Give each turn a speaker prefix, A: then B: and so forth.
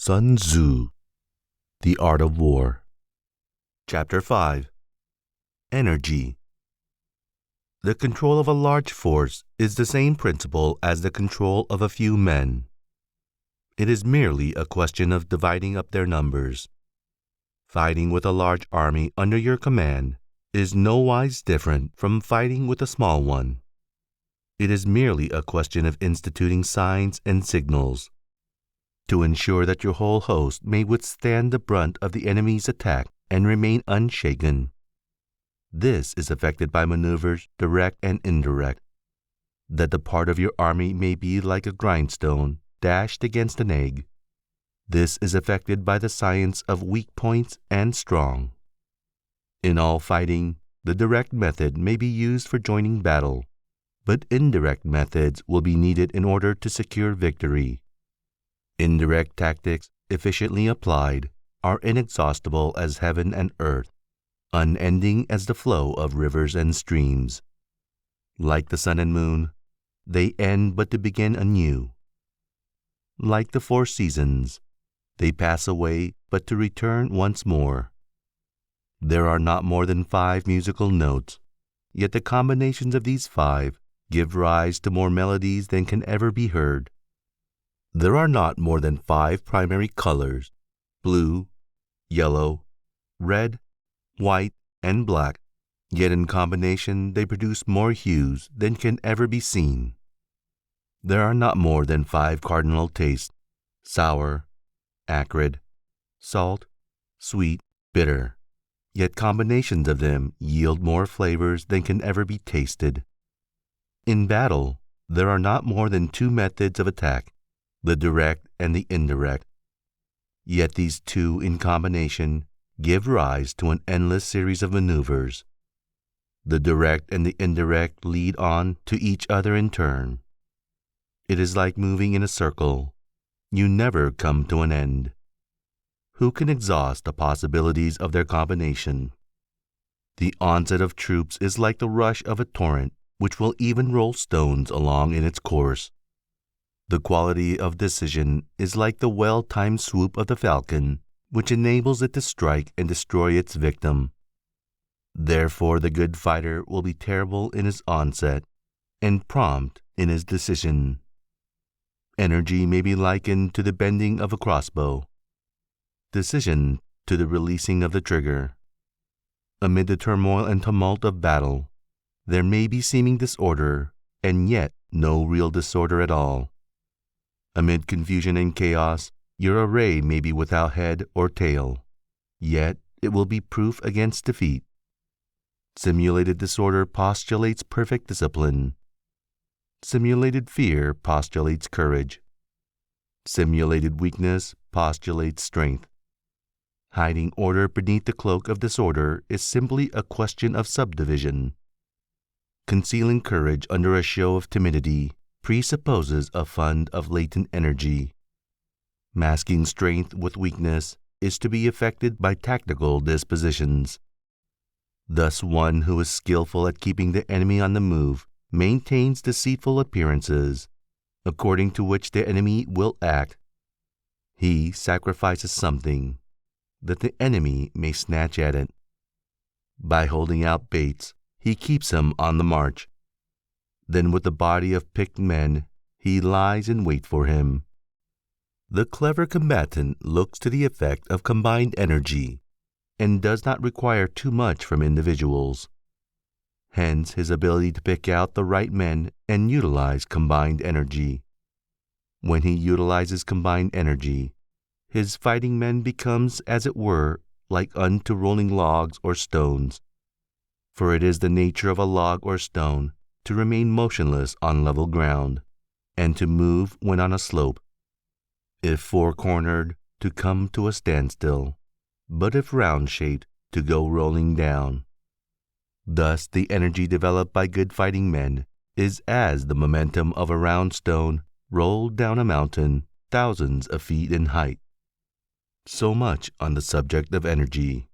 A: Sun Tzu, The Art of War. Chapter 5. Energy. The control of a large force is the same principle as the control of a few men. It is merely a question of dividing up their numbers. Fighting with a large army under your command is nowise different from fighting with a small one. It is merely a question of instituting signs and signals to ensure that your whole host may withstand the brunt of the enemy's attack and remain unshaken. This is effected by maneuvers, direct and indirect, that the part of your army may be like a grindstone dashed against an egg. This is effected by the science of weak points and strong. In all fighting, the direct method may be used for joining battle, but indirect methods will be needed in order to secure victory. Indirect tactics, efficiently applied, are inexhaustible as heaven and earth, unending as the flow of rivers and streams. Like the sun and moon, they end but to begin anew. Like the four seasons, they pass away but to return once more. There are not more than 5 musical notes, yet the combinations of these 5 give rise to more melodies than can ever be heard. There are not more than 5 primary colors, blue, yellow, red, white, and black, yet in combination they produce more hues than can ever be seen. There are not more than 5 cardinal tastes, sour, acrid, salt, sweet, bitter, yet combinations of them yield more flavors than can ever be tasted. In battle, there are not more than 2 methods of attack, the direct and the indirect. Yet these 2 in combination give rise to an endless series of maneuvers. The direct and the indirect lead on to each other in turn. It is like moving in a circle. You never come to an end. Who can exhaust the possibilities of their combination? The onset of troops is like the rush of a torrent, which will even roll stones along in its course. The quality of decision is like the well-timed swoop of the falcon, which enables it to strike and destroy its victim. Therefore, the good fighter will be terrible in his onset and prompt in his decision. Energy may be likened to the bending of a crossbow, decision to the releasing of the trigger. Amid the turmoil and tumult of battle, there may be seeming disorder, and yet no real disorder at all. Amid confusion and chaos, your array may be without head or tail, yet it will be proof against defeat. Simulated disorder postulates perfect discipline. Simulated fear postulates courage. Simulated weakness postulates strength. Hiding order beneath the cloak of disorder is simply a question of subdivision. Concealing courage under a show of timidity presupposes a fund of latent energy. Masking strength with weakness is to be effected by tactical dispositions. Thus one who is skillful at keeping the enemy on the move maintains deceitful appearances, according to which the enemy will act. He sacrifices something, that the enemy may snatch at it. By holding out baits, he keeps him on the march. Then with a body of picked men, he lies in wait for him. The clever combatant looks to the effect of combined energy, and does not require too much from individuals. Hence his ability to pick out the right men and utilize combined energy. When he utilizes combined energy, his fighting men becomes, as it were, like unto rolling logs or stones. For it is the nature of a log or stone to remain motionless on level ground, and to move when on a slope. If four-cornered, to come to a standstill, but if round-shaped, to go rolling down. Thus the energy developed by good fighting men is as the momentum of a round stone rolled down a mountain thousands of feet in height. So much on the subject of energy.